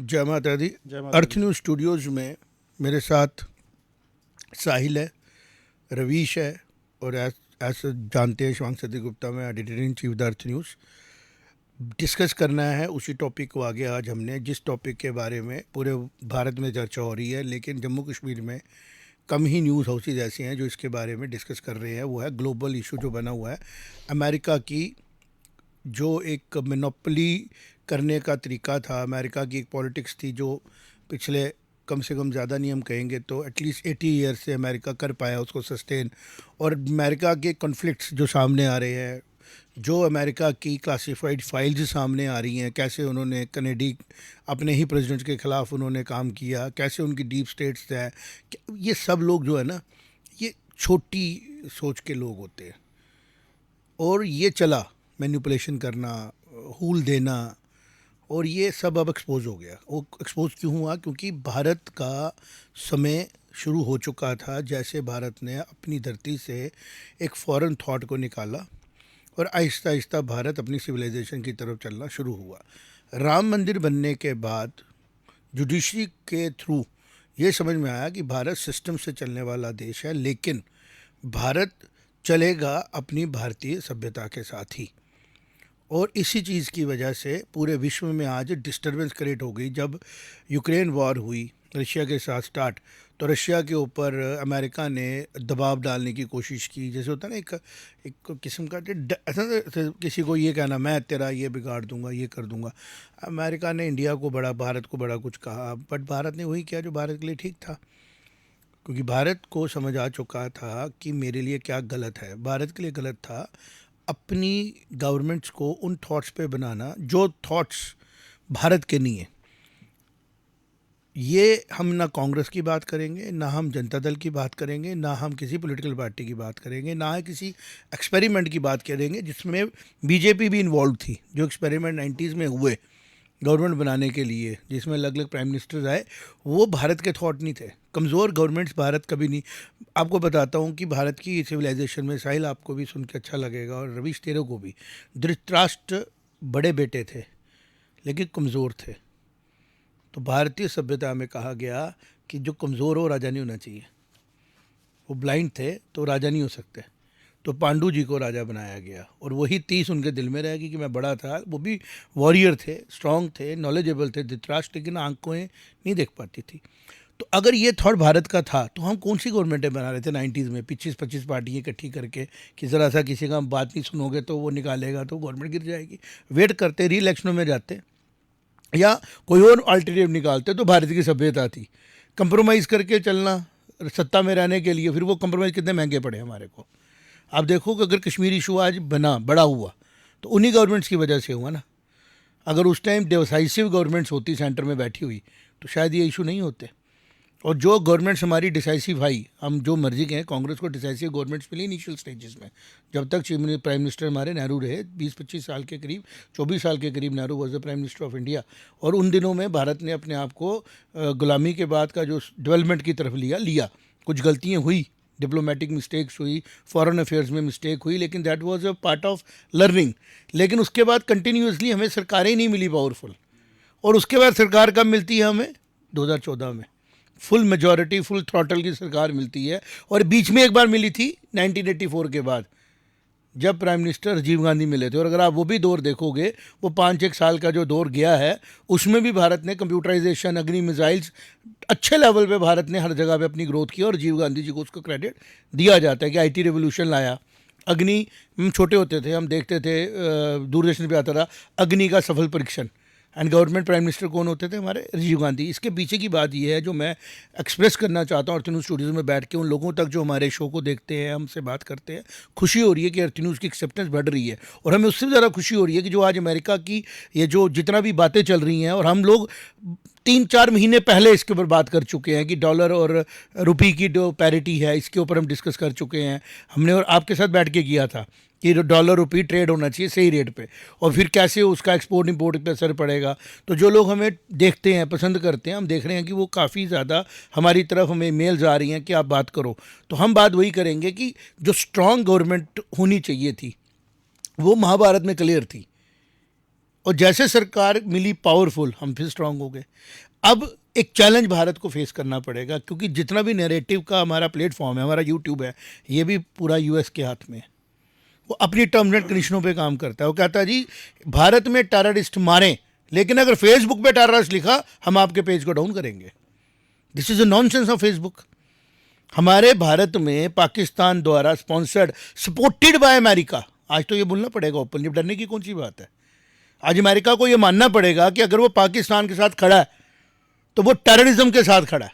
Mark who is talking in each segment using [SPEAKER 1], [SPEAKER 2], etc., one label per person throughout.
[SPEAKER 1] जय माता दी।
[SPEAKER 2] जय माता
[SPEAKER 1] अर्थ
[SPEAKER 2] दी।
[SPEAKER 1] न्यूज़ स्टूडियोज़ में मेरे साथ साहिल है, रवीश है और ऐसे जानते हैं शिवांग सती गुप्ता, मैं editor in chief the earth news. Discuss करना है उसी टॉपिक को आगे। आज हमने जिस टॉपिक के बारे में पूरे भारत में चर्चा हो रही है, लेकिन जम्मू कश्मीर में कम ही न्यूज़ हाउसेज ऐसे हैं जो इसके बारे में डिस्कस कर रहे हैं, वो है ग्लोबल इशू जो बना हुआ है अमेरिका की, जो एक मोनोपोली करने का तरीका था। अमेरिका की एक पॉलिटिक्स थी जो पिछले कम से कम ज़्यादा नहीं हम कहेंगे तो एटलीस्ट 80 ईयर से अमेरिका कर पाया उसको सस्टेन। और अमेरिका के कॉन्फ्लिक्ट्स जो सामने आ रहे हैं, जो अमेरिका की क्लासिफाइड फाइल्स सामने आ रही हैं, कैसे उन्होंने कनेडी अपने ही प्रेसिडेंट के ख़िलाफ़ उन्होंने काम किया, कैसे उनकी डीप स्टेट्स हैं, ये सब लोग जो है ना, ये छोटी सोच के लोग होते हैं। और ये चला मैनिपुलेशन करना, हूल देना, और ये सब अब एक्सपोज हो गया। वो एक्सपोज क्यों हुआ? क्योंकि भारत का समय शुरू हो चुका था। जैसे भारत ने अपनी धरती से एक फॉरेन थॉट को निकाला और आहिस्ता आहिस्ता भारत अपनी सिविलाइजेशन की तरफ चलना शुरू हुआ। राम मंदिर बनने के बाद जुडिशरी के थ्रू ये समझ में आया कि भारत सिस्टम से चलने वाला देश है, लेकिन भारत चलेगा अपनी भारतीय सभ्यता के साथ ही। और इसी चीज़ की वजह से पूरे विश्व में आज डिस्टर्बेंस क्रिएट हो गई। जब यूक्रेन वॉर हुई रशिया के साथ स्टार्ट, तो रशिया के ऊपर अमेरिका ने दबाव डालने की कोशिश की। जैसे होता है ना, एक किस्म का ऐसा किसी को ये कहना मैं तेरा ये बिगाड़ दूंगा, ये कर दूंगा। अमेरिका ने इंडिया को बड़ा, भारत को बड़ा कुछ कहा, बट भारत ने वही किया जो भारत के लिए ठीक था, क्योंकि भारत को समझ आ चुका था कि मेरे लिए क्या गलत है। भारत के लिए गलत था अपनी गवर्नमेंट्स को उन थॉट्स पे बनाना जो थॉट्स भारत के नहीं है। ये हम ना कांग्रेस की बात करेंगे, ना हम जनता दल की बात करेंगे, ना हम किसी पॉलिटिकल पार्टी की बात करेंगे, ना ही किसी एक्सपेरिमेंट की बात करेंगे जिसमें बीजेपी भी इन्वॉल्व थी। जो एक्सपेरिमेंट 90s में हुए गवर्नमेंट बनाने के लिए, जिसमें अलग अलग प्राइम मिनिस्टर्स आए, वो भारत के थॉट नहीं थे। कमज़ोर गवर्नमेंट्स भारत कभी नहीं। आपको बताता हूँ कि भारत की सिविलाइजेशन में, साहिल आपको भी सुन के अच्छा लगेगा और रवीश तेरे को भी, धृतराष्ट्र बड़े बेटे थे लेकिन कमज़ोर थे। तो भारतीय सभ्यता में कहा गया कि जो कमज़ोर हो राजा नहीं होना चाहिए। वो ब्लाइंड थे तो राजा नहीं हो सकते, तो पांडु जी को राजा बनाया गया। और वही 30 उनके दिल में रहेगी कि मैं बड़ा था। वो भी वॉरियर थे, स्ट्रांग थे, नॉलेजेबल थे धृतराष्ट्र, लेकिन आंखें नहीं देख पाती थी। तो अगर ये थॉट भारत का था तो हम कौन सी गवर्नमेंटें बना रहे थे 90s में, 25-25 पार्टियाँ इकट्ठी करके कि ज़रा सा किसी का बात नहीं सुनोगे तो वो निकालेगा तो गवर्नमेंट गिर जाएगी। वेट करते, री इलेक्शनों में जाते या कोई और अल्टरनेटिव निकालते। तो भारत की सभ्यता थी कंप्रोमाइज़ करके चलना सत्ता में रहने के लिए। फिर वो कंप्रोमाइज़ कितने महंगे पड़े हमारे को। आप देखो कि अगर कश्मीर इशू आज बना बड़ा हुआ तो उन्हीं गवर्नमेंट्स की वजह से हुआ ना। अगर उस टाइम डिसाइसिव गवर्नमेंट्स होती सेंटर में बैठी हुई तो शायद ये इशू नहीं होते। और जो गवर्नमेंट्स हमारी डिसाइसिव आई, हम जो मर्जी कहें, कांग्रेस को डिसाइसिव गवर्नमेंट्स मिली इनिशियल स्टेजेस में, जब तक प्राइम मिनिस्टर हमारे नेहरू रहे 20-25 साल के करीब, 24 साल के करीब Nehru was the prime minister of India. और उन दिनों में भारत ने अपने आप को गुलामी के बाद का जो डेवलपमेंट की तरफ लिया। कुछ गलतियाँ हुई, डिप्लोमेटिक मिस्टेक्स हुई, फॉरेन अफेयर्स में मिस्टेक हुई, लेकिन that was a part of learning. लेकिन उसके बाद कंटिन्यूसली हमें सरकारें ही नहीं मिली पावरफुल। और उसके बाद सरकार कब मिलती है हमें? 2014 में फुल मेजॉरिटी, फुल थ्रॉटल की सरकार मिलती है। और बीच में एक बार मिली थी 1984 के बाद, जब प्राइम मिनिस्टर राजीव गांधी मिले थे। और अगर आप वो भी दौर देखोगे, वो 5-1 साल का जो दौर गया है, उसमें भी भारत ने कंप्यूटराइजेशन, अग्नि मिसाइल्स, अच्छे लेवल पे भारत ने हर जगह पे अपनी ग्रोथ की। और राजीव गांधी जी को उसको क्रेडिट दिया जाता है कि आईटी रेवोल्यूशन लाया। अग्नि, हम छोटे होते थे, हम देखते थे, दूरदर्शन पे आता था अग्नि का सफल परीक्षण। एंड गवर्नमेंट प्राइम मिनिस्टर कौन होते थे? हमारे राजीव गांधी। इसके पीछे की बात यह है जो मैं एक्सप्रेस करना चाहता हूँ अर्थ न्यूज़ स्टूडियोज़ में बैठ के उन लोगों तक जो हमारे शो को देखते हैं, हमसे बात करते हैं। खुशी हो रही है कि अर्थ न्यूज़ की एक्सेप्टेंस बढ़ रही है। और हमें उससे ज़्यादा खुशी हो रही है कि जो आज अमेरिका की ये जो जितना भी बातें चल रही हैं, और हम लोग 3-4 महीने पहले इसके ऊपर बात कर चुके हैं कि डॉलर और रुपये की जो पैरिटी है, इसके ऊपर हम डिस्कस कर चुके हैं। हमने और आपके साथ बैठ के किया था कि डॉलर रुपये ट्रेड होना चाहिए सही रेट पे, और फिर कैसे उसका एक्सपोर्ट इंपोर्ट पे असर पड़ेगा। तो जो लोग हमें देखते हैं, पसंद करते हैं, हम देख रहे हैं कि वो काफ़ी ज़्यादा हमारी तरफ हमें मेल्स आ रही हैं कि आप बात करो। तो हम बात वही करेंगे कि जो स्ट्रॉन्ग गवर्नमेंट होनी चाहिए थी वो महाभारत में क्लियर थी। और जैसे सरकार मिली पावरफुल, हम फिर स्ट्रांग हो गए। अब एक चैलेंज भारत को फेस करना पड़ेगा, क्योंकि जितना भी नैरेटिव का हमारा प्लेटफॉर्म है, हमारा यूट्यूब है, ये भी पूरा यूएस के हाथ में है। वो अपनी टर्म्स एंड कंडीशनों पे काम करता है। वो कहता है जी भारत में टेररिस्ट मारें, लेकिन अगर फेसबुक पे टेररिस्ट लिखा हम आपके पेज को डाउन करेंगे। This is a nonsense of Facebook. हमारे भारत में पाकिस्तान द्वारा स्पॉन्सर्ड, सपोर्टेड बाय अमेरिका, आज तो ये बोलना पड़ेगा ओपनली, डरने की कौन सी बात है। आज अमेरिका को ये मानना पड़ेगा कि अगर वो पाकिस्तान के साथ खड़ा है तो वो टेररिज्म के साथ खड़ा है,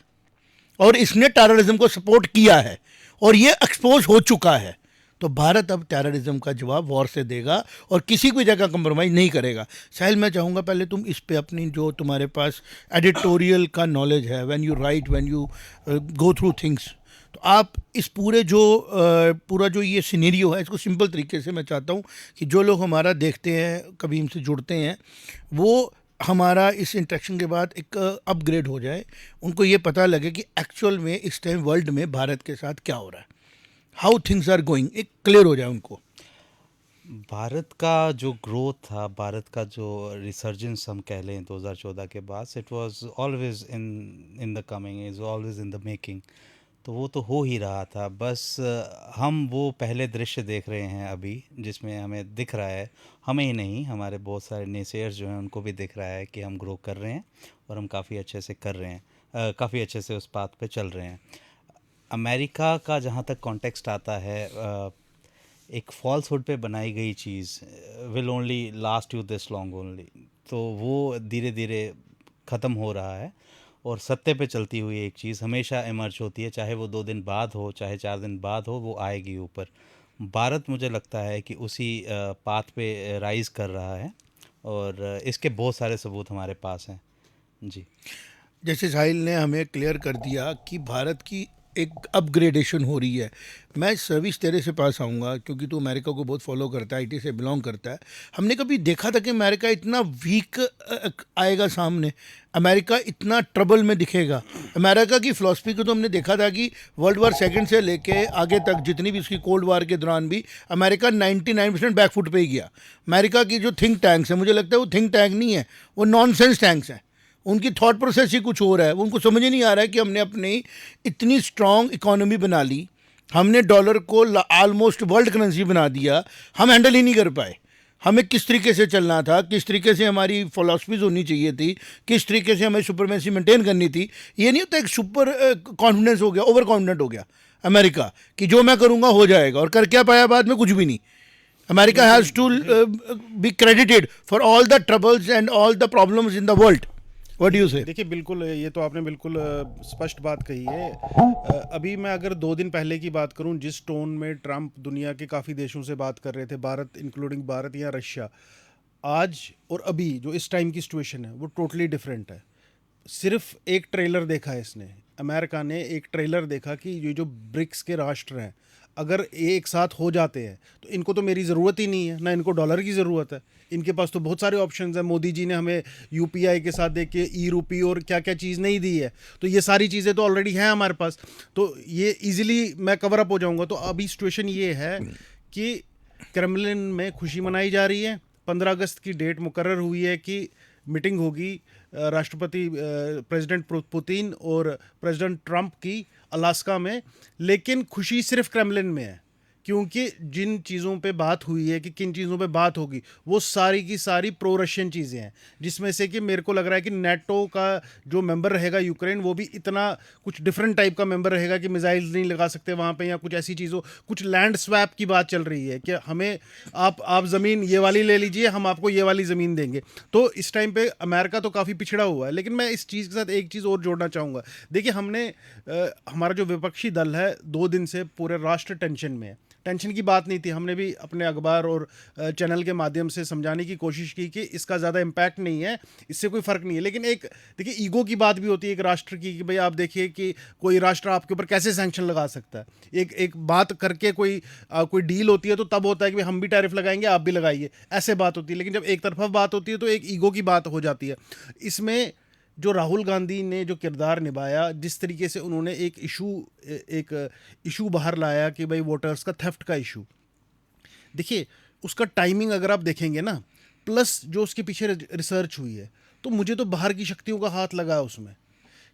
[SPEAKER 1] और इसने टेररिज्म को सपोर्ट किया है, और ये एक्सपोज हो चुका है। तो भारत अब टेररिज्म का जवाब वॉर से देगा और किसी भी जगह कंप्रोमाइज़ नहीं करेगा। साहिल, मैं चाहूँगा पहले तुम इस पे अपनी, जो तुम्हारे पास एडिटोरियल का नॉलेज है, when you right, when you go through things, तो आप इस पूरा जो ये सिनेरियो है, इसको सिंपल तरीके से मैं चाहता हूँ कि जो लोग हमारा देखते हैं, कभी हमसे जुड़ते हैं, वो हमारा इस इंटरेक्शन के बाद एक अपग्रेड हो जाए, उनको ये पता लगे कि एक्चुअल में इस टाइम वर्ल्ड में भारत के साथ क्या हो रहा है, हाउ थिंग्स आर गोइंग, एक क्लियर हो जाए उनको।
[SPEAKER 2] भारत का जो ग्रोथ था, भारत का जो रिसर्जेंस हम कह लें 2014 के बाद, it was always in the coming, is always in the making. तो वो तो हो ही रहा था, बस हम वो पहले दृश्य देख रहे हैं अभी, जिसमें हमें दिख रहा है, हमें ही नहीं, हमारे बहुत सारे नेसेयर्स जो हैं उनको भी दिख रहा है कि हम ग्रो कर रहे हैं और हम काफ़ी अच्छे से कर रहे हैं, काफ़ी अच्छे से उस पाथ पे चल रहे हैं। अमेरिका का जहाँ तक कॉन्टेक्स्ट आता है, एक फॉल्सहुड पे बनाई गई चीज़ will only last you this long only, तो वो धीरे धीरे ख़त्म हो रहा है, और सत्य पे चलती हुई एक चीज़ हमेशा इमर्ज होती है, चाहे वो 2 दिन बाद हो, चाहे 4 दिन बाद हो, वो आएगी ऊपर। भारत मुझे लगता है कि उसी पाथ पे राइज़ कर रहा है, और इसके बहुत सारे सबूत हमारे पास हैं। जी।
[SPEAKER 1] जैसे साहिल ने हमें क्लियर कर दिया कि भारत की एक अपग्रेडेशन हो रही है। मैं सर्विस तेरे से पास आऊँगा, क्योंकि तू अमेरिका को बहुत फॉलो करता है, आईटी से बिलोंग करता है। हमने कभी देखा था कि अमेरिका इतना वीक आएगा सामने, अमेरिका इतना ट्रबल में दिखेगा? अमेरिका की फ़िलासफ़ी को तो हमने देखा था कि वर्ल्ड वार सेकंड से लेके आगे तक जितनी भी उसकी कोल्ड वार के दौरान भी अमेरिका 99% बैकफुट पे ही गया। अमेरिका की जो थिंक टैंक्स हैं, मुझे लगता है वो थिंक टैंक नहीं है, वो नॉनसेंस टैंक्स हैं। उनकी थॉट प्रोसेस ही कुछ हो रहा है। उनको समझ ही नहीं आ रहा है कि हमने अपनी इतनी स्ट्रांग इकोनॉमी बना ली, हमने डॉलर को ऑलमोस्ट वर्ल्ड करेंसी बना दिया, हम हैंडल ही नहीं कर पाए। हमें किस तरीके से चलना था, किस तरीके से हमारी फिलॉसफीज होनी चाहिए थी, किस तरीके से हमें सुपरमेसी मेंटेन करनी थी। ये नहीं होता एक सुपर कॉन्फिडेंस हो गया, ओवर कॉन्फिडेंट हो गया अमेरिका कि जो मैं करूँगा हो जाएगा, और कर क्या पाया बाद में? कुछ भी नहीं। America has to be credited for all the troubles and all the problems in the world. What do you say?
[SPEAKER 3] देखिए, बिल्कुल ये तो आपने बिल्कुल स्पष्ट बात कही है। अभी मैं अगर 2 दिन पहले की बात करूं, जिस टोन में ट्रंप दुनिया के काफ़ी देशों से बात कर रहे थे, भारत इंक्लूडिंग भारत या रशिया, आज और अभी जो इस टाइम की सिचुएशन है वो टोटली डिफरेंट है। सिर्फ एक ट्रेलर देखा है इसने, अमेरिका ने एक ट्रेलर देखा कि ये जो ब्रिक्स के राष्ट्र हैं, अगर ये एक साथ हो जाते हैं तो इनको तो मेरी ज़रूरत ही नहीं है, ना इनको डॉलर की ज़रूरत है, इनके पास तो बहुत सारे ऑप्शंस हैं। मोदी जी ने हमें यूपीआई के साथ देख के ई रूपी और क्या क्या चीज़ नहीं दी है, तो ये सारी चीज़ें तो ऑलरेडी हैं हमारे पास, तो ये इजीली मैं कवर अप हो जाऊंगा। तो अभी सिचुएशन ये है कि क्रेमलिन में खुशी मनाई जा रही है। 15 अगस्त की डेट मुकर्रर हुई है कि मीटिंग होगी राष्ट्रपति प्रेसिडेंट पुतिन और प्रेसिडेंट ट्रंप की अलास्का में, लेकिन खुशी सिर्फ क्रेमलिन में है, क्योंकि जिन चीज़ों पे बात हुई है कि किन चीज़ों पे बात होगी, वो सारी की सारी प्रो रशियन चीज़ें हैं, जिसमें से कि मेरे को लग रहा है कि नेटो का जो मेंबर रहेगा यूक्रेन, वो भी इतना कुछ डिफरेंट टाइप का मेंबर रहेगा कि मिसाइल्स नहीं लगा सकते वहाँ पे, या कुछ ऐसी चीज़ों, कुछ लैंड स्वैप की बात चल रही है कि हमें आप ज़मीन ये वाली ले लीजिए, हम आपको ये वाली ज़मीन देंगे। तो इस टाइम पे अमेरिका तो काफ़ी पिछड़ा हुआ है। लेकिन मैं इस चीज़ के साथ एक चीज़ और जोड़ना चाहूँगा। देखिए, हमने हमारा जो विपक्षी दल है 2 दिन से पूरे राष्ट्र टेंशन में है। टेंशन की बात नहीं थी, हमने भी अपने अखबार और चैनल के माध्यम से समझाने की कोशिश की कि इसका ज़्यादा इम्पैक्ट नहीं है, इससे कोई फ़र्क नहीं है। लेकिन एक देखिए, ईगो की बात भी होती है एक राष्ट्र की, कि भाई आप देखिए कि कोई राष्ट्र आपके ऊपर कैसे सैंक्शन लगा सकता है। एक बात करके कोई डील होती है तो तब होता है कि भाई हम भी टैरिफ लगाएंगे, आप भी लगाइए, ऐसे बात होती है। लेकिन जब एक तरफा बात होती है तो एक ईगो की बात हो जाती है। इसमें जो राहुल गांधी ने जो किरदार निभाया, जिस तरीके से उन्होंने एक इशू बाहर लाया कि भाई वोटर्स का थेफ्ट का इशू, देखिए उसका टाइमिंग अगर आप देखेंगे ना, प्लस जो उसके पीछे रिसर्च हुई है, तो मुझे तो बाहर की शक्तियों का हाथ लगा है उसमें,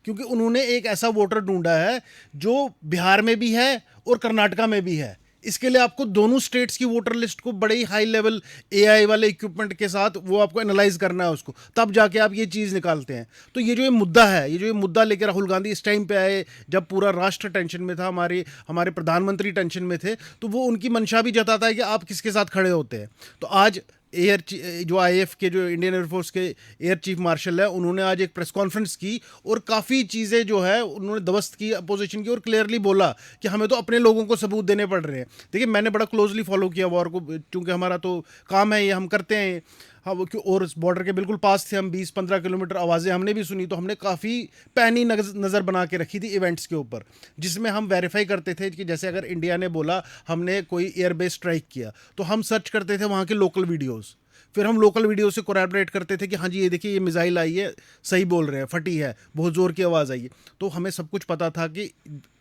[SPEAKER 3] क्योंकि उन्होंने एक ऐसा वोटर ढूंढा है जो बिहार में भी है और कर्नाटका में भी है। इसके लिए आपको दोनों स्टेट्स की वोटर लिस्ट को बड़े ही हाई लेवल एआई वाले इक्विपमेंट के साथ वो आपको एनालाइज करना है उसको, तब जाके आप ये चीज़ निकालते हैं। तो ये जो ये मुद्दा है, ये जो ये मुद्दा लेकर राहुल गांधी इस टाइम पे आए जब पूरा राष्ट्र टेंशन में था, हमारे प्रधानमंत्री टेंशन में थे, तो वो उनकी मंशा भी जताता है कि आप किसके साथ खड़े होते हैं। तो आज जो आईएफ के, जो इंडियन एयरफोर्स के एयर चीफ मार्शल है, उन्होंने आज एक प्रेस कॉन्फ्रेंस की और काफ़ी चीज़ें जो है उन्होंने दवस्त की अपोजिशन की और क्लियरली बोला कि हमें तो अपने लोगों को सबूत देने पड़ रहे हैं। देखिए, मैंने बड़ा क्लोजली फॉलो किया वॉर को, क्योंकि हमारा तो काम है ये, हम करते हैं। हाँ, और बॉर्डर के बिल्कुल पास थे हम, 20-15 किलोमीटर, आवाज़ें हमने भी सुनी, तो हमने काफ़ी पैनी नज़र बना के रखी थी इवेंट्स के ऊपर, जिसमें हम वेरीफाई करते थे कि जैसे अगर इंडिया ने बोला हमने कोई एयरबेस स्ट्राइक किया, तो हम सर्च करते थे वहाँ के लोकल वीडियोज़, फिर हम लोकल वीडियो से कोरैबोरेट करते थे कि हाँ जी ये देखिए ये मिसाइल आई है, सही बोल रहे हैं, फटी है, बहुत ज़ोर की आवाज़ आई है। तो हमें सब कुछ पता था कि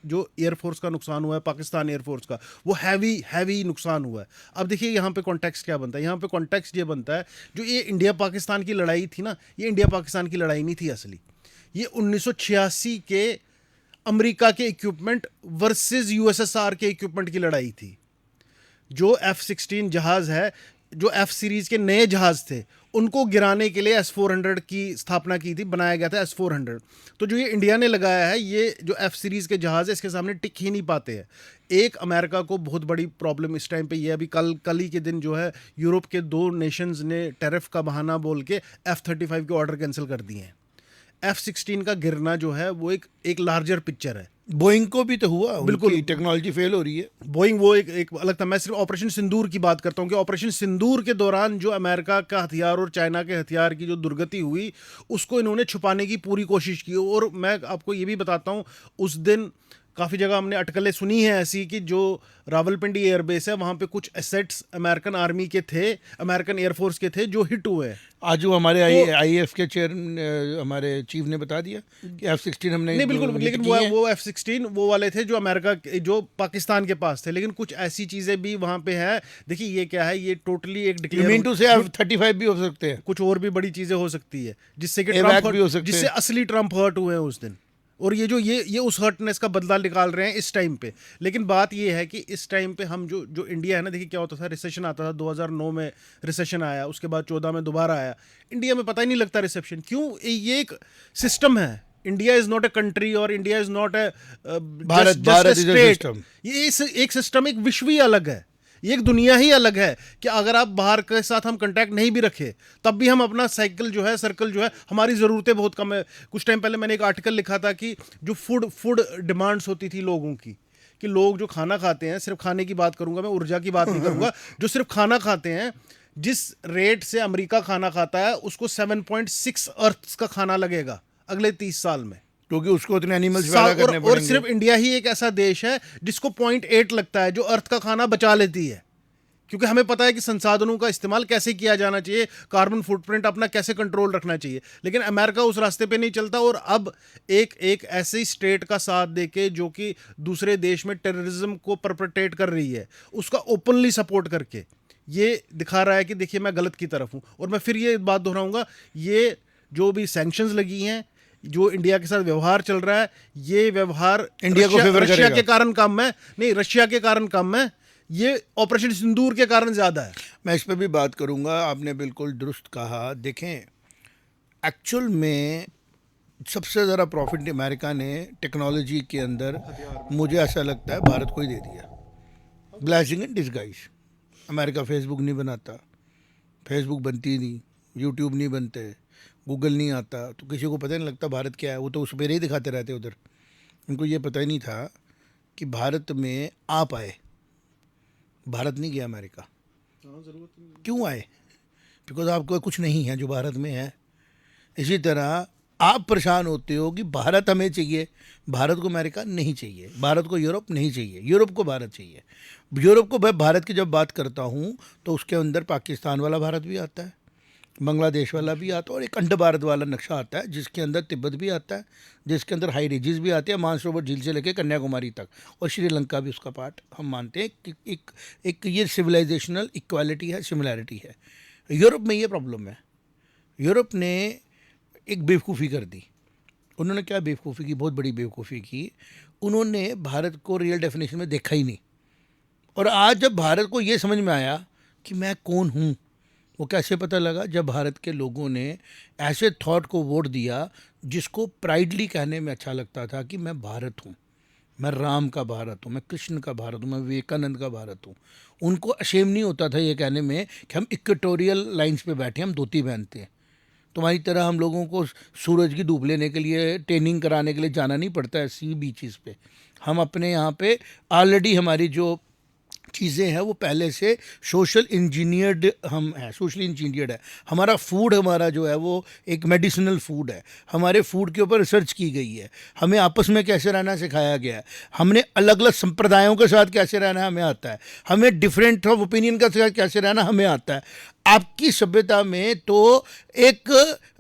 [SPEAKER 3] जो एयरफोर्स का नुकसान हुआ है, पाकिस्तान एयरफोर्स का, वो हैवी नुकसान हुआ है। अब देखिए यहाँ पे कॉन्टेक्स्ट क्या बनता है, यहाँ पे कॉन्टेक्स्ट ये बनता है, जो ये इंडिया पाकिस्तान की लड़ाई थी ना, ये इंडिया पाकिस्तान की लड़ाई नहीं थी असली, ये 1986 के अमेरिका के इक्विपमेंट वर्सेस यूएसएसआर के इक्विपमेंट की लड़ाई थी। जो F-16 जहाज़ है, जो F सीरीज़ के नए जहाज़ थे, उनको गिराने के लिए S-400 की स्थापना की थी, बनाया गया था S-400। तो जो ये इंडिया ने लगाया है, ये जो F सीरीज़ के जहाज़ है, इसके सामने टिक ही नहीं पाते हैं। एक अमेरिका को बहुत बड़ी प्रॉब्लम इस टाइम पे ये, अभी कल ही के दिन जो है यूरोप के 2 नेशंस ने टैरिफ का बहाना बोल के F-35 के ऑर्डर कैंसिल कर दिए हैं। F-16 का गिरना जो है वो एक लार्जर पिक्चर है।
[SPEAKER 1] बोइंग को भी तो हुआ,
[SPEAKER 3] बिल्कुल,
[SPEAKER 1] टेक्नोलॉजी फेल हो रही है।
[SPEAKER 3] बोइंग वो एक अलग था। मैं सिर्फ ऑपरेशन सिंदूर की बात करता हूँ कि ऑपरेशन सिंदूर के दौरान जो अमेरिका का हथियार और चाइना के हथियार की जो दुर्गति हुई, उसको इन्होंने छुपाने की पूरी कोशिश की। और मैं आपको ये भी बताता हूँ, उस दिन काफ़ी जगह हमने अटकलें सुनी हैं ऐसी कि जो रावलपिंडी एयरबेस है, वहाँ पे कुछ एसेट्स अमेरिकन आर्मी के थे, अमेरिकन एयरफोर्स के थे, जो हिट हुए हैं।
[SPEAKER 1] आज वो हमारे आईएफ के चेयर हमारे चीफ ने बता दिया कि F-16 हमने
[SPEAKER 3] नहीं, बिल्कुल, लेकिन वो F-16 वो वाले थे जो अमेरिका जो पाकिस्तान के पास थे, लेकिन कुछ ऐसी चीज़ें भी वहाँ पे है। देखिए ये क्या है, ये टोटली एक
[SPEAKER 1] डिक्लेयर से F-35 भी हो सकते हैं,
[SPEAKER 3] कुछ और भी बड़ी चीज़ें हो सकती है, जिससे कि जिससे असली ट्रम्प हर्ट हुए हैं उस दिन। और ये उस हर्टनेस का बदला निकाल रहे हैं इस टाइम पे। लेकिन बात ये है कि इस टाइम पे हम जो इंडिया है ना, देखिए क्या होता था, रिसेशन आता था, 2009 में रिसेशन आया, उसके बाद 14 में दोबारा आया। इंडिया में पता ही नहीं लगता रिसेप्शन क्यों। ये एक सिस्टम है। India is not a country और India is not a
[SPEAKER 1] Bharat is a system.
[SPEAKER 3] ये एक सिस्टम, एक विश्व ही अलग है, ये एक दुनिया ही अलग है कि अगर आप बाहर के साथ हम कांटेक्ट नहीं भी रखे, तब भी हम अपना सर्कल जो है, हमारी ज़रूरतें बहुत कम है। कुछ टाइम पहले मैंने एक आर्टिकल लिखा था कि जो फूड डिमांड्स होती थी लोगों की, कि लोग जो खाना खाते हैं, सिर्फ खाने की बात करूंगा मैं, ऊर्जा की बात नहीं करूंगा, जो सिर्फ खाना खाते हैं, जिस रेट से अमेरिका खाना खाता है, उसको 7.6 अर्थ्स का खाना लगेगा अगले 30 साल में,
[SPEAKER 1] क्योंकि उसको उतने एनिमल्स पैदा करने पड़ेंगे।
[SPEAKER 3] और सिर्फ इंडिया ही एक ऐसा देश है जिसको 0.8 लगता है, जो अर्थ का खाना बचा लेती है, क्योंकि हमें पता है कि संसाधनों का इस्तेमाल कैसे किया जाना चाहिए, कार्बन फुटप्रिंट अपना कैसे कंट्रोल रखना चाहिए। लेकिन अमेरिका उस रास्ते पे नहीं चलता, और अब एक ऐसी स्टेट का साथ देके जो कि दूसरे देश में टेररिज्म को परपेट्रेट कर रही है, उसका ओपनली सपोर्ट करके ये दिखा रहा है कि देखिए मैं गलत की तरफ हूँ। और मैं फिर ये बात दोहराऊंगा, ये जो भी सैंक्शंस लगी हैं, जो इंडिया के साथ व्यवहार चल रहा है, ये व्यवहार
[SPEAKER 1] इंडिया को फेवर
[SPEAKER 3] रशिया
[SPEAKER 1] करेगा।
[SPEAKER 3] के कारण कम है, नहीं रशिया के कारण कम है, ये ऑपरेशन सिंदूर के कारण ज़्यादा है।
[SPEAKER 1] मैं इस पर भी बात करूंगा, आपने बिल्कुल दुरुस्त कहा। देखें, एक्चुअल में सबसे ज़्यादा प्रॉफिट अमेरिका ने टेक्नोलॉजी के अंदर, मुझे ऐसा लगता है, भारत को ही दे दिया। Blessing in disguise. America Facebook नहीं बनाता, फेसबुक बनती नहीं, यूट्यूब नहीं बनते, गूगल नहीं आता, तो किसी को पता नहीं लगता भारत क्या है। वो तो उस पर ही दिखाते रहते उधर। उनको ये पता ही नहीं था कि भारत में आप आए, भारत नहीं गया अमेरिका। क्यों आए? बिकॉज आपको कुछ नहीं है जो भारत में है। इसी तरह आप परेशान होते हो कि भारत हमें चाहिए, भारत को अमेरिका नहीं चाहिए, भारत को यूरोप नहीं चाहिए, यूरोप को भारत चाहिए। यूरोप को भारत की जब बात करता हूँ तो उसके अंदर पाकिस्तान वाला भारत भी आता है, बांग्लादेश वाला भी आता है, और एक अंड भारत वाला नक्शा आता है जिसके अंदर तिब्बत भी आता है, जिसके अंदर हाई रिजेस भी आते हैं, मानसरोवर झील से लेकर कन्याकुमारी तक, और श्रीलंका भी उसका पार्ट। हम मानते हैं कि एक ये सिविलाइजेशनल इक्वालिटी है, सिमिलैरिटी है। यूरोप में ये प्रॉब्लम है, यूरोप ने एक बेवकूफ़ी कर दी। उन्होंने क्या बेवकूफ़ी की, बहुत बड़ी बेवकूफ़ी की। उन्होंने भारत को रियल डेफिनेशन में देखा ही नहीं। और आज जब भारत को ये समझ में आया कि मैं कौन हूँ, वो कैसे पता लगा? जब भारत के लोगों ने ऐसे थॉट को वोट दिया जिसको प्राइडली कहने में अच्छा लगता था कि मैं भारत हूँ, मैं राम का भारत हूँ, मैं कृष्ण का भारत हूँ, मैं विवेकानंद का भारत हूँ। उनको अशेम नहीं होता था ये कहने में कि हम इक्वेटोरियल लाइंस पे बैठे, हम धोती पहनते हैं। तुम्हारी तरह हम लोगों को सूरज की धूप लेने के लिए, ट्रेनिंग कराने के लिए जाना नहीं पड़ता है सी बीचेस पे। हम अपने यहाँ पे ऑलरेडी हमारी जो चीज़ें हैं वो पहले से सोशल इंजीनियर्ड हम हैं, सोशली इंजीनियर्ड है। हमारा फूड, हमारा जो है वो एक मेडिसिनल फूड है। हमारे फूड के ऊपर रिसर्च की गई है। हमें आपस में कैसे रहना सिखाया गया है। हमने अलग अलग संप्रदायों के साथ कैसे रहना हमें आता है। हमें डिफरेंट ऑफ ओपिनियन के साथ कैसे रहना हमें आता है। आपकी सभ्यता में तो एक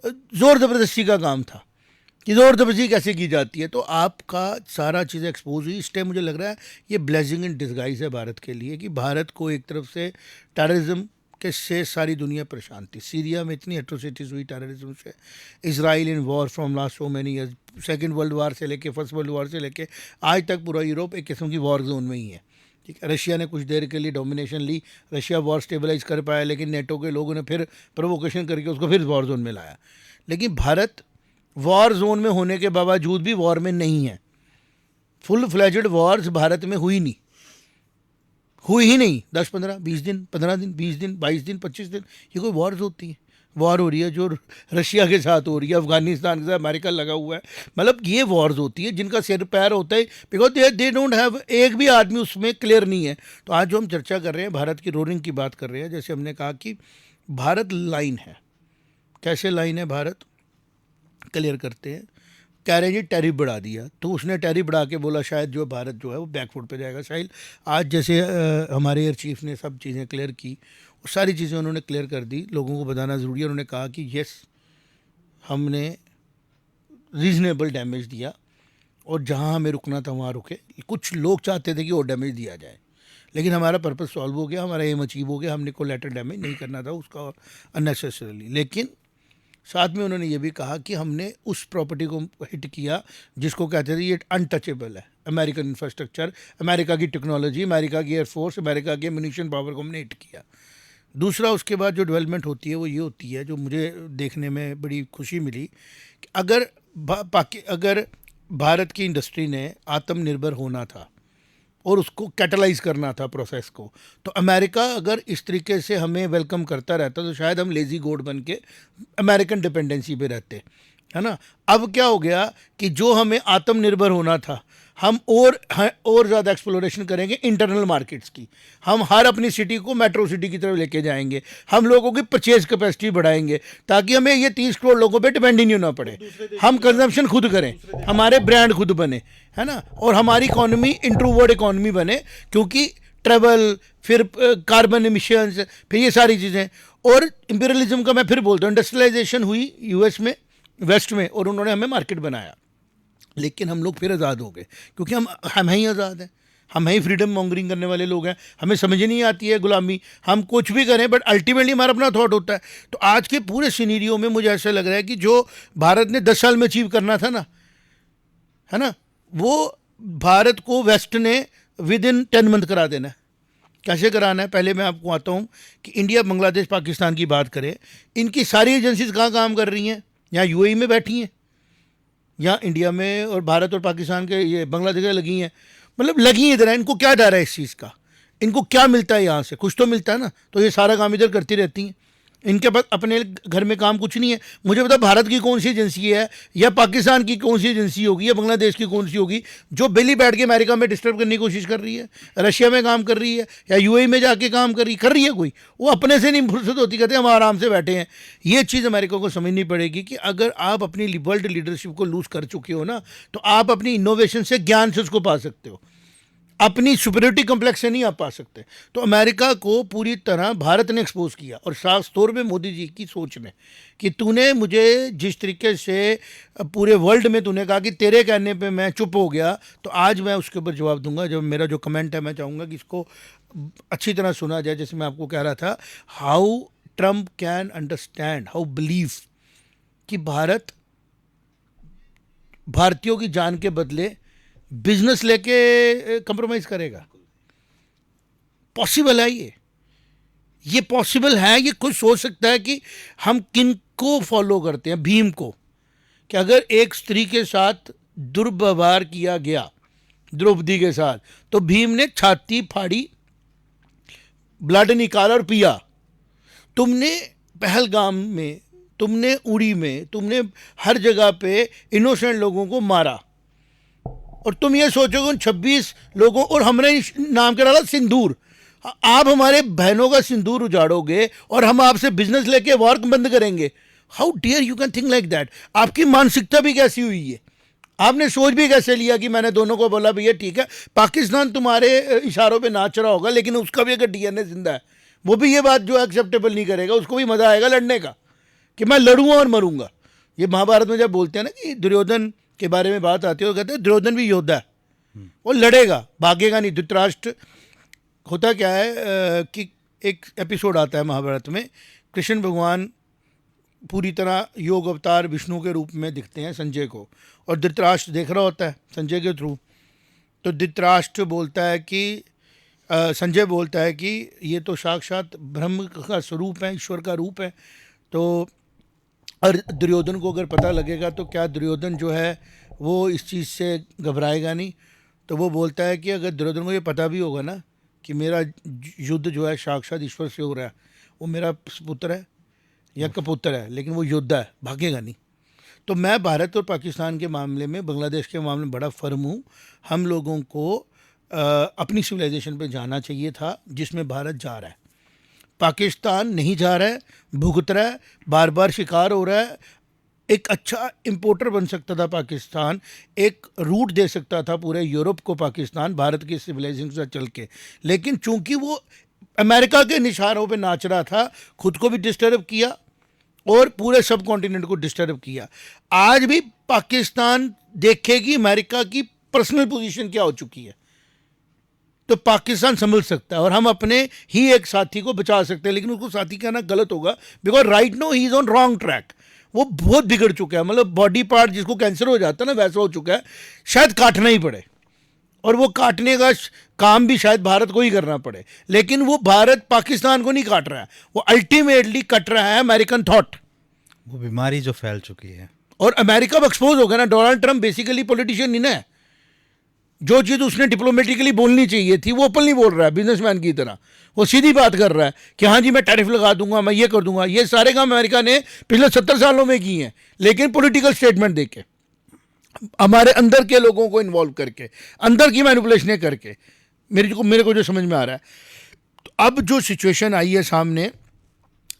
[SPEAKER 1] ज़ोर ज़बरदस्ती का काम था कि ज़ोर ज़बरदस्ती कैसे की जाती है। तो आपका सारा चीज़ें एक्सपोज हुई। इस टाइम मुझे लग रहा है ये ब्लेसिंग इन डिस्गाइज है भारत के लिए कि भारत को एक तरफ से टेररिज्म के से सारी दुनिया परेशान थी। सीरिया में इतनी एट्रोसिटीज़ हुई टेररिज्म से, Israel in war from last so many years, second world war से लेके फर्स्ट वर्ल्ड वार से लेके आज तक पूरा यूरोप एक किस्म की वॉर जोन में ही है। ठीक है, रशिया ने कुछ देर के लिए डोमिनेशन ली, रशिया वॉर स्टेबलाइज कर पाया, लेकिन नेटो के लोगों ने फिर प्रोवोकेशन करके उसको फिर वॉर जोन में लाया। लेकिन भारत वॉर जोन में होने के बावजूद भी वॉर में नहीं है। फुल फ्लेजेड वॉर्स भारत में हुई ही नहीं। 10-15, 20 दिन, 15 दिन, 20 दिन, 22 दिन, 25 दिन, ये कोई वॉर्स होती है? वॉर हो रही है जो रशिया के साथ हो रही है, अफगानिस्तान के साथ अमेरिका लगा हुआ है। मतलब ये वॉर्स होती है जिनका सिर पैर होता है, बिकॉज दे डोंट हैव, एक भी आदमी उसमें क्लियर नहीं है। तो आज जो हम चर्चा कर रहे हैं, भारत की रोरिंग की बात कर रहे हैं, जैसे हमने कहा कि भारत लाइन है। कैसे लाइन है भारत? क्लियर करते हैं। कह रहे हैं जी टैरिफ बढ़ा दिया, तो उसने टैरिफ बढ़ा के बोला शायद जो भारत जो है वो बैकफुट पे जाएगा। शायद आज जैसे हमारे एयर चीफ ने सब चीज़ें क्लियर की, वो सारी चीज़ें उन्होंने क्लियर कर दी। लोगों को बताना ज़रूरी है। उन्होंने कहा कि यस, हमने रीज़नेबल डैमेज दिया और जहाँ हमें रुकना था वहाँ रुके। कुछ लोग चाहते थे कि और डैमेज दिया जाए, लेकिन हमारा पर्पस सॉल्व हो गया, हमारा एम अचीव हो गया। हमने कोलैटरल डैमेज नहीं करना था उसका अननेसेसरीली। लेकिन साथ में उन्होंने ये भी कहा कि हमने उस प्रॉपर्टी को हिट किया जिसको कहते थे ये अनटचेबल है। अमेरिकन इंफ्रास्ट्रक्चर, अमेरिका की टेक्नोलॉजी, अमेरिका की एयरफोर्स, अमेरिका के म्यूनिशन पावर को हमने हिट किया। दूसरा, उसके बाद जो डेवलपमेंट होती है वो ये होती है, जो मुझे देखने में बड़ी खुशी मिली कि अगर भारत की इंडस्ट्री ने आत्मनिर्भर होना था और उसको कैटलाइज करना था प्रोसेस को, तो अमेरिका अगर इस तरीके से हमें वेलकम करता रहता तो शायद हम लेज़ी गोड बन के अमेरिकन डिपेंडेंसी पे रहते, है ना। अब क्या हो गया कि जो हमें आत्मनिर्भर होना था, हम और ज़्यादा एक्सप्लोरेशन करेंगे इंटरनल मार्केट्स की। हम हर अपनी सिटी को मेट्रो सिटी की तरफ लेके जाएंगे। हम लोगों की परचेज कैपेसिटी बढ़ाएंगे ताकि हमें ये 30 करोड़ लोगों पे डिपेंड ही नहीं होना पड़े। हम कंजम्पशन खुद करें, हमारे ब्रांड खुद बने, है ना, और हमारी इकॉनमी इंट्रोवर्ड इकॉनमी बने, क्योंकि ट्रेवल, फिर कार्बन एमिशंस, फिर ये सारी चीज़ें। और इंपीरियलिज्म का मैं फिर बोलता हूँ, इंडस्ट्रियलाइजेशन हुई यूएस में, वेस्ट में, और उन्होंने हमें मार्केट बनाया। लेकिन हम लोग फिर आज़ाद हो गए, क्योंकि हम ही आज़ाद हैं, हम ही फ्रीडम मॉन्गरिंग करने वाले लोग हैं। हमें समझ नहीं आती है गुलामी, हम कुछ भी करें, बट अल्टीमेटली हमारा अपना थॉट होता है। तो आज के पूरे सिनेरियो में मुझे ऐसा लग रहा है कि जो भारत ने 10 साल में अचीव करना था ना, है ना, वो भारत को वेस्ट ने विद इन 10 मंथ करा देना है। कैसे कराना है? पहले मैं आपको आता हूँ कि इंडिया, बांग्लादेश, पाकिस्तान की बात करें, इनकी सारी एजेंसीज कहाँ काम कर रही हैं? यहाँ यूएई में बैठी हैं, या इंडिया में, और भारत और पाकिस्तान के ये बांग्लादेश में लगी हैं। मतलब लगी इधर है, इनको क्या डर है इस चीज़ का? इनको क्या मिलता है यहाँ से? कुछ तो मिलता है ना, तो ये सारा काम इधर करती रहती हैं। इनके पास अपने घर में काम कुछ नहीं है। मुझे पता भारत की कौन सी एजेंसी है, या पाकिस्तान की कौन सी एजेंसी होगी, या बांग्लादेश की कौन सी होगी जो बेली बैठ के अमेरिका में डिस्टर्ब करने की कोशिश कर रही है, रशिया में काम कर रही है, या यूएई में जाके काम कर रही है कोई। वो अपने से नहीं फुर्सत होती, कहते हैं हम आराम से बैठे हैं। ये चीज़ अमेरिका को समझनी पड़ेगी कि अगर आप अपनी वर्ल्ड लीडरशिप को लूज़ कर चुके हो ना, तो आप अपनी इनोवेशन से, ज्ञान से उसको पा सकते हो, अपनी सुपरियोरिटी कम्प्लेक्स से नहीं आप पा सकते। तो अमेरिका को पूरी तरह भारत ने एक्सपोज किया, और खास तौर पे मोदी जी की सोच ने, कि तूने मुझे जिस तरीके से पूरे वर्ल्ड में तूने कहा कि तेरे कहने पे मैं चुप हो गया, तो आज मैं उसके ऊपर जवाब दूंगा। जब मेरा जो कमेंट है, मैं चाहूँगा कि इसको अच्छी तरह सुना जाए। जैसे मैं आपको कह रहा था, how Trump can understand how believe कि भारत भारतीयों की जान के बदले बिजनेस लेके कंप्रोमाइज करेगा? पॉसिबल है ये पॉसिबल है। ये कुछ सोच सकता है कि हम किन को फॉलो करते हैं? भीम को, कि अगर एक स्त्री के साथ दुर्व्यवहार किया गया द्रौपदी के साथ, तो भीम ने छाती फाड़ी, ब्लड निकाला और पिया। तुमने पहलगाम में, तुमने उड़ी में, तुमने हर जगह पे इनोसेंट लोगों को मारा, और तुम ये सोचोगे उन 26 लोगों, और हमने नाम क्या डाला? सिंदूर। आप हमारे बहनों का सिंदूर उजाड़ोगे और हम आपसे बिजनेस लेके वॉर बंद करेंगे? How dare you can think like that? आपकी मानसिकता भी कैसी हुई है? आपने सोच भी कैसे लिया कि मैंने दोनों को बोला भैया ठीक है, पाकिस्तान तुम्हारे इशारों पे नाच रहा होगा, लेकिन उसका भी अगर डीएनए जिंदा है, वो भी ये बात जो एक्सेप्टेबल नहीं करेगा, उसको भी मजा आएगा लड़ने का कि मैं लड़ूंगा और मरूंगा। ये महाभारत में जब बोलते हैं ना कि दुर्योधन के बारे में बात आती है, वो कहते हैं दुर्योधन भी योद्धा है, वो लड़ेगा, भागेगा नहीं। धृतराष्ट्र, होता क्या है कि एक एपिसोड आता है महाभारत में, कृष्ण भगवान पूरी तरह योग अवतार विष्णु के रूप में दिखते हैं संजय को, और धृतराष्ट्र देख रहा होता है संजय के थ्रू। तो धृतराष्ट्र बोलता है कि संजय बोलता है कि ये तो साक्षात ब्रह्म का स्वरूप है, ईश्वर का रूप है। तो और दुर्योधन को अगर पता लगेगा तो क्या दुर्योधन जो है वो इस चीज़ से घबराएगा नहीं? तो वो बोलता है कि अगर दुर्योधन को ये पता भी होगा ना कि मेरा युद्ध जो है साक्षात ईश्वर से हो रहा है, वो मेरा पुत्र है या कपुत्र है, लेकिन वो योद्धा है, भागेगा नहीं। तो मैं भारत और पाकिस्तान के मामले में, बांग्लादेश के मामले में बड़ा फर्म हूँ। हम लोगों को अपनी सिविलाइजेशन पे जाना चाहिए था, जिसमें भारत जा रहा है। पाकिस्तान नहीं जा रहा है, भुगत रहा है, बार बार शिकार हो रहा है। एक अच्छा इंपोर्टर बन सकता था पाकिस्तान, एक रूट दे सकता था पूरे यूरोप को पाकिस्तान, भारत की सिविलाइजेशन से चल के। लेकिन चूंकि वो अमेरिका के निशानों पे नाच रहा था, खुद को भी डिस्टर्ब किया और पूरे सब कॉन्टिनेंट को डिस्टर्ब किया। आज भी पाकिस्तान देखेगी अमेरिका की पर्सनल पोजीशन क्या हो चुकी है, तो पाकिस्तान संभल सकता है और हम अपने ही एक साथी को बचा सकते हैं। लेकिन उसको साथी कहना गलत होगा, because right now he is on wrong track. वो बहुत बिगड़ चुका है, मतलब बॉडी पार्ट जिसको कैंसर हो जाता है ना, वैसा हो चुका है, शायद काटना ही पड़े, और वो काटने का काम भी शायद भारत को ही करना पड़े। लेकिन वो भारत पाकिस्तान को नहीं काट रहा है, वो अल्टीमेटली कट रहा है अमेरिकन थॉट,
[SPEAKER 2] वो बीमारी जो फैल चुकी है।
[SPEAKER 1] और अमेरिका अब एक्सपोज हो गया ना। डोनाल्ड ट्रंप बेसिकली पॉलिटिशियन नहीं ना, जो चीज़ उसने डिप्लोमेटिकली बोलनी चाहिए थी वो ओपनली बोल रहा है, बिजनेसमैन की तरह। वो सीधी बात कर रहा है कि हाँ जी मैं टैरिफ लगा दूंगा, मैं ये कर दूंगा। ये सारे काम अमेरिका ने पिछले 70 सालों में किए हैं, लेकिन पॉलिटिकल स्टेटमेंट देके, हमारे अंदर के लोगों को इन्वॉल्व करके, अंदर की मैनिपुलेशनें करके, मेरे को जो समझ में आ रहा है। तो अब जो सिचुएशन आई है सामने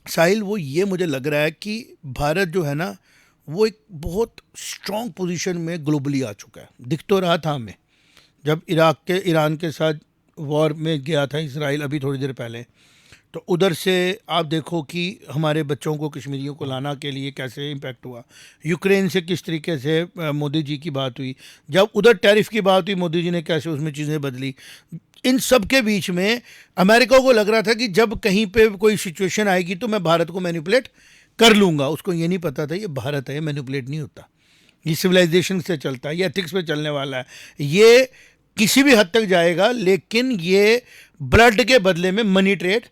[SPEAKER 1] साहिल, वो ये मुझे लग रहा है कि भारत जो है ना, वो एक बहुत स्ट्रॉन्ग पोजीशन में ग्लोबली आ चुका है। दिख तो रहा था हमें जब ईरान के साथ वॉर में गया था इसराइल अभी थोड़ी देर पहले, तो उधर से आप देखो कि हमारे बच्चों को, कश्मीरियों को लाना के लिए कैसे इम्पैक्ट हुआ। यूक्रेन से किस तरीके से मोदी जी की बात हुई, जब उधर टैरिफ की बात हुई मोदी जी ने कैसे उसमें चीज़ें बदली। इन सब के बीच में अमेरिका को लग रहा था कि जब कहीं पे कोई सिचुएशन आएगी तो मैं भारत को मैनिपुलेट कर लूँगा। उसको ये नहीं पता था ये भारत है, मैनिपुलेट नहीं होता, ये सिविलाइजेशन से चलता है, ये एथिक्स पे चलने वाला है, ये किसी भी हद तक जाएगा, लेकिन ये ब्लड के बदले में मनी ट्रेड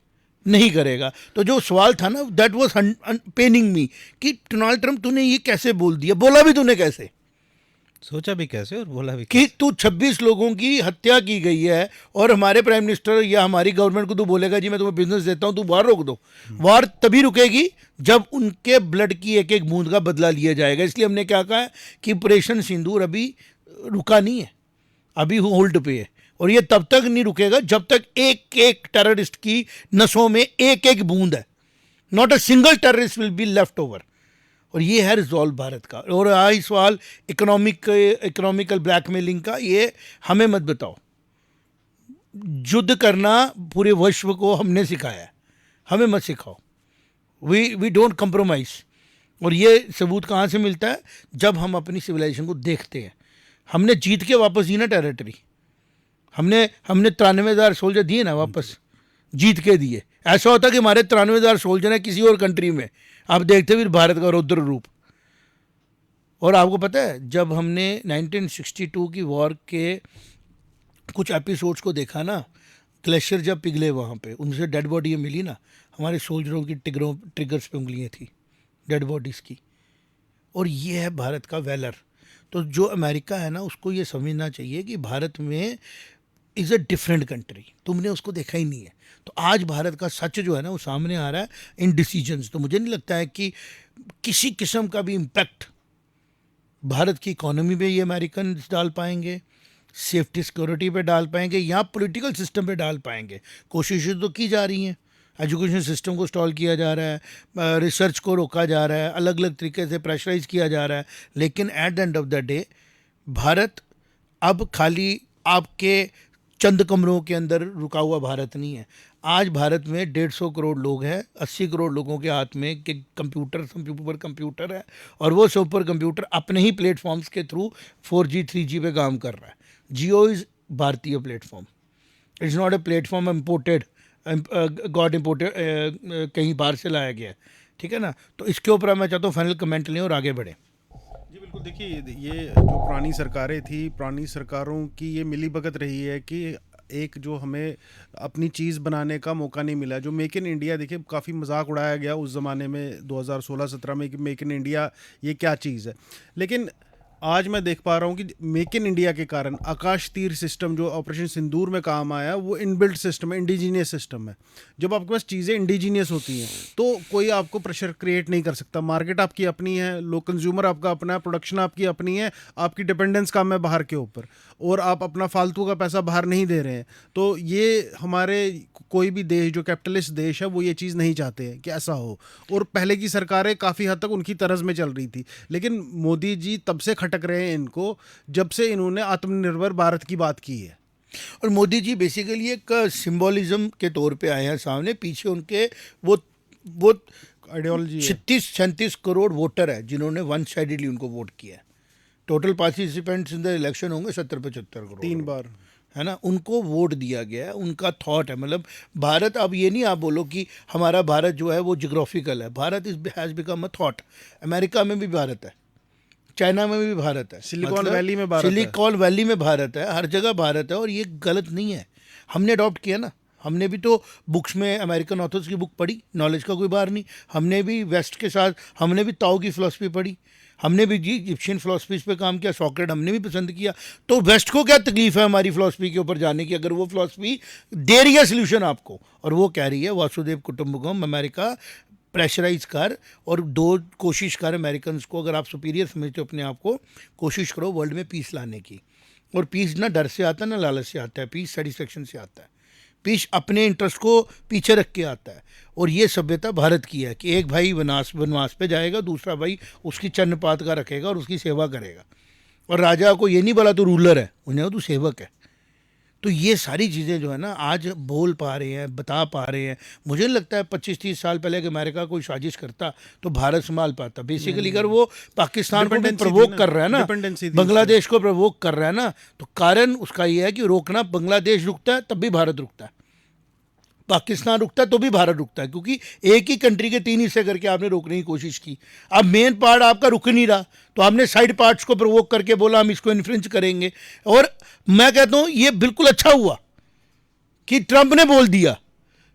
[SPEAKER 1] नहीं करेगा। तो जो सवाल था ना, दैट वाज पेनिंग मी कि डोनाल्ड ट्रंप तूने ये कैसे बोल दिया, बोला भी तूने कैसे,
[SPEAKER 2] सोचा भी कैसे और बोला भी
[SPEAKER 1] कि तू 26 लोगों की हत्या की गई है और हमारे प्राइम मिनिस्टर या हमारी गवर्नमेंट को तू बोलेगा जी मैं तुम्हें बिजनेस देता हूं, तू वार रोक दो। वार तभी रुकेगी जब उनके ब्लड की एक एक बूंद का बदला लिया जाएगा। इसलिए हमने क्या कहा है कि ऑपरेशन सिंदूर अभी रुका नहीं है, अभी होल्ड पे है, और ये तब तक नहीं रुकेगा जब तक एक एक टेररिस्ट की नसों में एक एक बूंद है। Not a single terrorist will be left over. और ये है रिजॉल्व भारत का। और आई सवाल इकोनॉमिकल ब्लैकमेलिंग का, ये हमें मत बताओ। युद्ध करना पूरे विश्व को हमने सिखाया है, हमें मत सिखाओ। We don't compromise. और ये सबूत कहाँ से मिलता है, जब हम अपनी सिविलाइजेशन को देखते हैं। हमने जीत के वापस दी ना टेरिटरी, हमने 93,000 सोल्जर दिए ना वापस, जीत के दिए। ऐसा होता कि हमारे 93,000 सोल्जर हैं किसी और कंट्री में, आप देखते फिर भारत का रौद्र रूप। और आपको पता है जब हमने 1962 की वॉर के कुछ एपिसोड्स को देखा ना, ग्लेशियर जब पिघले वहाँ पे, उनसे डेड बॉडी मिली ना, हमारे सोल्जरों की ट्रिगर्स पे उंगलियाँ थी डेड बॉडीज़ की। और ये है भारत का वैलर। तो जो अमेरिका है ना, उसको ये समझना चाहिए कि भारत में इज़ अ डिफरेंट कंट्री, तुमने उसको देखा ही नहीं है। तो आज भारत का सच जो है ना वो सामने आ रहा है इन डिसीजंस। तो मुझे नहीं लगता है कि किसी किस्म का भी इम्पैक्ट भारत की इकोनॉमी पे ये अमेरिकन डाल पाएंगे, सेफ्टी सिक्योरिटी पे डाल पाएंगे, या पॉलिटिकल सिस्टम पे डाल पाएंगे। कोशिशें तो की जा रही हैं, एजुकेशन सिस्टम को स्टॉल किया जा रहा है, रिसर्च को रोका जा रहा है, अलग अलग तरीके से प्रेशराइज किया जा रहा है, लेकिन at the end of the day Bharat अब खाली आपके चंद कमरों के अंदर रुका हुआ भारत नहीं है। आज भारत में 150 करोड़ लोग हैं, 80 करोड़ लोगों के हाथ में कि कंप्यूटर, सुपर कंप्यूटर है, और वो सुपर कंप्यूटर अपने ही प्लेटफॉर्म्स के थ्रू 4G 3G पे काम कर रहा है। जियो इज़ भारतीय platform, it's not a platform imported, God imported, कहीं बाहर से लाया गया है, ठीक है ना। तो इसके ऊपर मैं चाहता हूँ फाइनल कमेंट लें और आगे बढ़ें।
[SPEAKER 3] जी बिल्कुल, देखिए ये जो पुरानी सरकारें थी, पुरानी सरकारों की ये मिलीभगत रही है कि एक जो हमें अपनी चीज़ बनाने का मौका नहीं मिला। जो मेक इन इंडिया, देखिए काफ़ी मजाक उड़ाया गया उस ज़माने में 2016-17 में कि मेक इन इंडिया ये क्या चीज़ है, लेकिन आज मैं देख पा रहा हूँ कि मेक इन इंडिया के कारण आकाश तीर सिस्टम जो ऑपरेशन सिंदूर में काम आया, वो इनबिल्ट सिस्टम है, इंडिजीनियस सिस्टम है। जब आपके पास चीज़ें इंडिजीनियस होती हैं तो कोई आपको प्रेशर क्रिएट नहीं कर सकता। मार्केट आपकी अपनी है, लोग कंज्यूमर आपका अपना है, प्रोडक्शन आपकी अपनी है, आपकी डिपेंडेंस कम है बाहर के ऊपर, और आप अपना फालतू का पैसा बाहर नहीं दे रहे हैं। तो ये हमारे कोई भी देश जो कैपिटलिस्ट देश है वो ये चीज़ नहीं चाहते हैं कि ऐसा हो। और पहले की सरकारें काफ़ी हद तक उनकी तरज में चल रही थी, लेकिन मोदी जी तब से खटक रहे हैं इनको जब से इन्होंने आत्मनिर्भर भारत की बात की है।
[SPEAKER 1] और मोदी जी बेसिकली एक सिंबॉलिज्म के तौर पे आए हैं सामने, पीछे उनके वो
[SPEAKER 3] आइडियोलॉजी
[SPEAKER 1] 36-37 करोड़ वोटर है जिन्होंने वन साइडेडली उनको वोट किया है। Total participants in the election होंगे 70-75 करोड़,
[SPEAKER 3] 3 बार,
[SPEAKER 1] है ना। उनको वोट दिया गया है, उनका थॉट है। मतलब भारत, अब ये नहीं आप बोलो कि हमारा भारत जो है वो जियोग्राफिकल है, Bharat is has become a thought. America में भी भारत है, चाइना में भी भारत है,
[SPEAKER 3] सिलिकॉन वैली में भारत है।
[SPEAKER 1] सिलिकॉन वैली में भारत है, हर जगह भारत है। और ये गलत नहीं है, हमने अडॉप्ट किया ना। हमने भी तो बुक्स में अमेरिकन ऑथर्स की बुक पढ़ी, नॉलेज का कोई बार नहीं। हमने भी वेस्ट के साथ, हमने भी ताओ की फ़िलासफ़ी पढ़ी, हमने भी जी इजिप्शियन फ़िलासफ़ीज़ पे काम किया, सॉक्रेट हमने भी पसंद किया। तो वेस्ट को क्या तकलीफ़ है हमारी फ़िलासफ़ी के ऊपर जाने की, अगर वो फ़िलासफ़ी दे रही है सोल्यूशन आपको, और वो कह रही है वासुदेव कुटुंबकम, अमेरिका प्रेशराइज कर और कोशिश कर अमेरिकन को, अगर आप सुपीरियर समझते हो अपने आप को, कोशिश करो वर्ल्ड में पीस लाने की। और पीस ना डर से आता है ना लालच से आता है, पीस सेटिस्फेक्शन से आता है, पीस अपने इंटरेस्ट को पीछे रख के आता है। और ये सभ्यता भारत की है कि एक भाई वनवास पे जाएगा, दूसरा भाई उसकी चन्नपात का रखेगा और उसकी सेवा करेगा। और राजा को ये नहीं बोला तू रूलर है, उन्हें तू सेवक है। तो ये सारी चीज़ें जो है ना आज बोल पा रहे हैं, बता पा रहे हैं। मुझे नहीं लगता है 25-30 साल पहले कि अमेरिका कोई साजिश करता तो भारत संभाल पाता। बेसिकली अगर वो पाकिस्तान को प्रवोक कर रहा है ना, बांग्लादेश को प्रवोक कर रहा है ना, तो कारण उसका ये है कि रोकना, बांग्लादेश रुकता है तब भी भारत रुकता है, पाकिस्तान रुकता है तो भी भारत रुकता है, क्योंकि एक ही कंट्री के 3 हिस्से करके आपने रोकने की कोशिश की। अब मेन पार्ट आपका रुक नहीं रहा तो आपने साइड पार्ट्स को प्रोवोक करके बोला हम इसको इन्फ्लुएंस करेंगे। और मैं कहता हूँ ये बिल्कुल अच्छा हुआ कि ट्रंप ने बोल दिया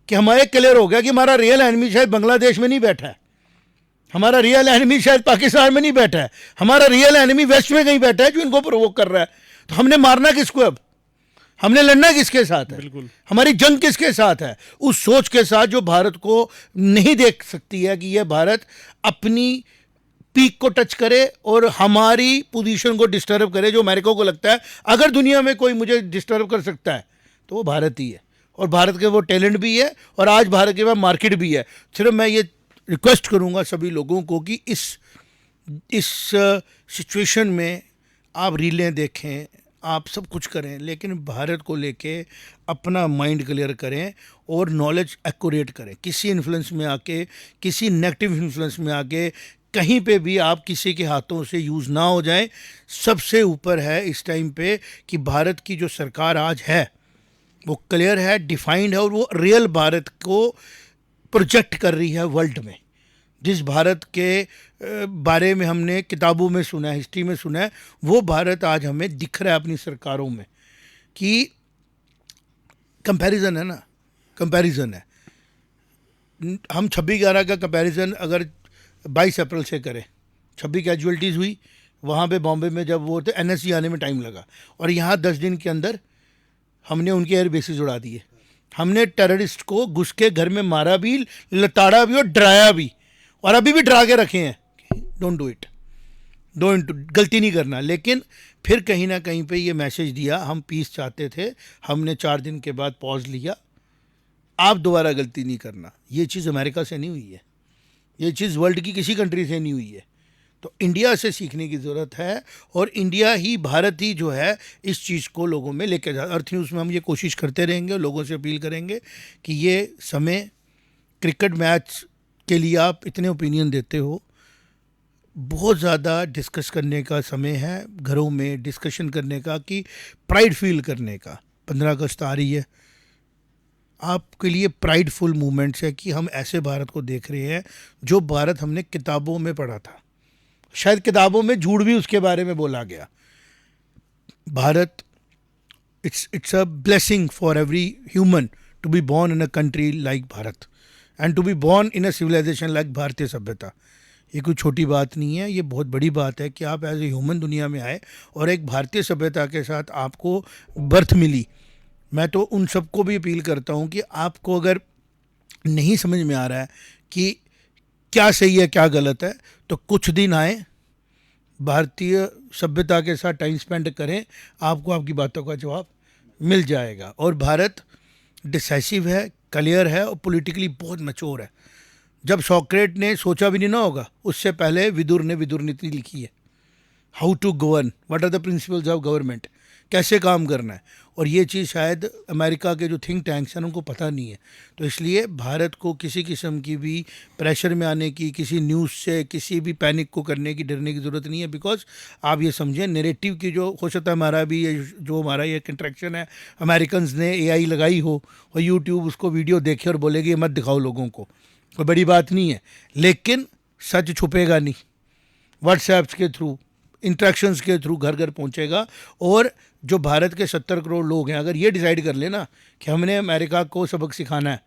[SPEAKER 1] कि हमारे क्लियर हो गया कि हमारा रियल एनिमी शायद बांग्लादेश में नहीं बैठा है, हमारा रियल एनिमी शायद पाकिस्तान में नहीं बैठा है, हमारा रियल एनिमी वेस्ट में कहीं बैठा है जो इनको प्रोवोक कर रहा है। तो हमने मारना किसको, अब हमने लड़ना किसके साथ है,
[SPEAKER 3] बिल्कुल
[SPEAKER 1] हमारी जंग किसके साथ है? उस सोच के साथ जो भारत को नहीं देख सकती है कि यह भारत अपनी पीक को टच करे और हमारी पोजीशन को डिस्टर्ब करे। जो अमेरिका को लगता है अगर दुनिया में कोई मुझे डिस्टर्ब कर सकता है तो वो भारत ही है, और भारत के वो टैलेंट भी है और आज भारत के पास मार्केट भी है। सिर्फ मैं ये रिक्वेस्ट करूंगा सभी लोगों को कि इस सिचुएशन में आप रीलें देखें, आप सब कुछ करें, लेकिन भारत को लेके अपना माइंड क्लियर करें और नॉलेज एक्यूरेट करें। किसी इन्फ्लुएंस में आके, किसी नेगेटिव इन्फ्लुएंस में आके कहीं पे भी आप किसी के हाथों से यूज़ ना हो जाएं। सबसे ऊपर है इस टाइम पे कि भारत की जो सरकार आज है वो क्लियर है, डिफाइंड है, और वो रियल भारत को प्रोजेक्ट कर रही है वर्ल्ड में। जिस भारत के बारे में हमने किताबों में सुना है, हिस्ट्री में सुना है, वो भारत आज हमें दिख रहा है अपनी सरकारों में कि कंपैरिजन है ना, कंपैरिजन है। हम 26/11 का कंपैरिजन अगर 22 अप्रैल से करें, 26 कैजुअलिटीज़ हुई वहाँ पे बॉम्बे में, जब वो थे NSC आने में टाइम लगा, और यहाँ 10 दिन के अंदर हमने उनके एयर बेसिस उड़ा दिए। हमने टेररिस्ट को घुस के घर में मारा भी, लताड़ा भी और डराया भी, और अभी भी डरा के रखे हैं। डोंट डू इट, गलती नहीं करना। लेकिन फिर कहीं ना कहीं पे ये मैसेज दिया, हम पीस चाहते थे, हमने 4 दिन के बाद पॉज लिया, आप दोबारा गलती नहीं करना। ये चीज़ अमेरिका से नहीं हुई है, ये चीज़ वर्ल्ड की किसी कंट्री से नहीं हुई है। तो इंडिया से सीखने की ज़रूरत है, और इंडिया ही, भारत ही जो है इस चीज़ को लोगों में लेके जा। अर्थ न्यूज़ में हम ये कोशिश करते रहेंगे, लोगों से अपील करेंगे कि ये समय क्रिकेट मैच के लिए आप इतने ओपिनियन देते हो, बहुत ज़्यादा डिस्कस करने का समय है, घरों में डिस्कशन करने का, कि प्राइड फील करने का। 15 अगस्त आ रही है, आपके लिए प्राइडफुल मूवमेंट्स है कि हम ऐसे भारत को देख रहे हैं जो भारत हमने किताबों में पढ़ा था। शायद किताबों में झूठ भी उसके बारे में बोला गया। Bharat, it's a blessing for every human to be born in a country like Bharat and to be born in a civilization like भारतीय सभ्यता। ये कोई छोटी बात नहीं है, ये बहुत बड़ी बात है कि आप एज ए ह्यूमन दुनिया में आए और एक भारतीय सभ्यता के साथ आपको बर्थ मिली। मैं तो उन सबको भी अपील करता हूँ कि आपको अगर नहीं समझ में आ रहा है कि क्या सही है क्या गलत है, तो कुछ दिन आए, भारतीय सभ्यता के साथ टाइम स्पेंड करें, आपको आपकी बातों का जवाब मिल जाएगा। और भारत डिसाइसिव है, क्लियर है, और पॉलिटिकली बहुत मैच्योर है। जब सॉक्रेट ने सोचा भी नहीं ना होगा, उससे पहले विदुर ने विदुर नीति लिखी है, how to govern, what are the principles of government, कैसे काम करना है। और ये चीज़ शायद अमेरिका के जो थिंक टैंक्स हैं उनको पता नहीं है। तो इसलिए भारत को किसी किस्म की भी प्रेशर में आने की, किसी न्यूज़ से किसी भी पैनिक को करने की, डरने की ज़रूरत नहीं है। बिकॉज आप ये समझें, नैरेटिव की जो हो सकता है हमारा भी जो हमारा ये कंट्रैक्शन है, अमेरिकन ने AI लगाई हो और यूट्यूब उसको वीडियो देखे और बोलेगी मत दिखाओ लोगों को, कोई बड़ी बात नहीं है। लेकिन सच छुपेगा नहीं, व्हाट्सएप्स के थ्रू, इंट्रैक्शंस के थ्रू घर घर पहुंचेगा। और जो भारत के 70 करोड़ लोग हैं, अगर ये डिसाइड कर लेना कि हमने अमेरिका को सबक सिखाना है,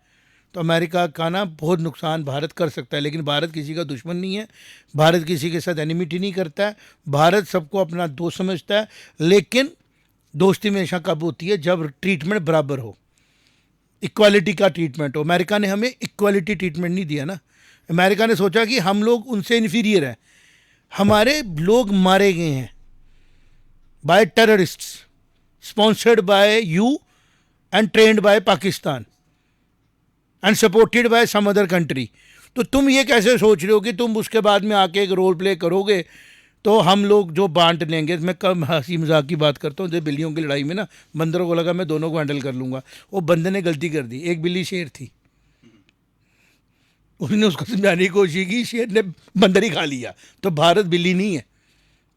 [SPEAKER 1] तो अमेरिका का ना बहुत नुकसान भारत कर सकता है। लेकिन भारत किसी का दुश्मन नहीं है, भारत किसी के साथ एनिमिटी नहीं करता है, भारत सबको अपना दोस्त समझता है। लेकिन दोस्ती में हमेशा कब होती है, जब ट्रीटमेंट बराबर हो, इक्वालिटी का ट्रीटमेंट हो। अमेरिका ने हमें इक्वालिटी ट्रीटमेंट नहीं दिया ना। अमेरिका ने सोचा कि हम लोग उनसे इन्फीरियर हैं। हमारे लोग मारे गए हैं by terrorists, sponsored by you and trained by Pakistan and supported by some other country. तो तुम ये कैसे सोच रहे हो कि तुम उसके बाद में आके एक रोल प्ले करोगे तो हम लोग जो बांट लेंगे। मैं कब हंसी मजाक की बात करता हूँ, जब बिल्लियों की लड़ाई में ना बंदरों को लगा मैं दोनों को हैंडल कर लूँगा, वो बंदर ने गलती कर दी। एक बिल्ली शेर थी, उसने उसको समझाने की कोशिश की, शेर ने बंदर ही खा लिया। तो भारत बिल्ली नहीं है।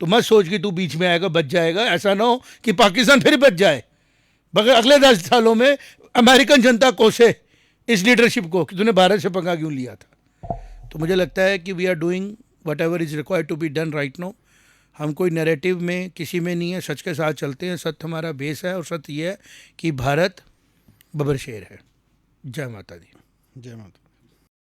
[SPEAKER 1] तो मत सोच कि तू बीच में आएगा बच जाएगा, ऐसा ना हो कि पाकिस्तान फिर बच जाए, मगर अगले 10 सालों में अमेरिकन जनता कोसे इस लीडरशिप को कि तूने भारत से पंगा क्यों लिया था। तो मुझे लगता है कि we are doing whatever is required to be done right now. हम कोई नैरेटिव में किसी में नहीं है, सच के साथ चलते हैं। सत्य हमारा बेस है, और सत्य ये है कि भारत बबर शेर है। जय माता दी।
[SPEAKER 3] जय माता।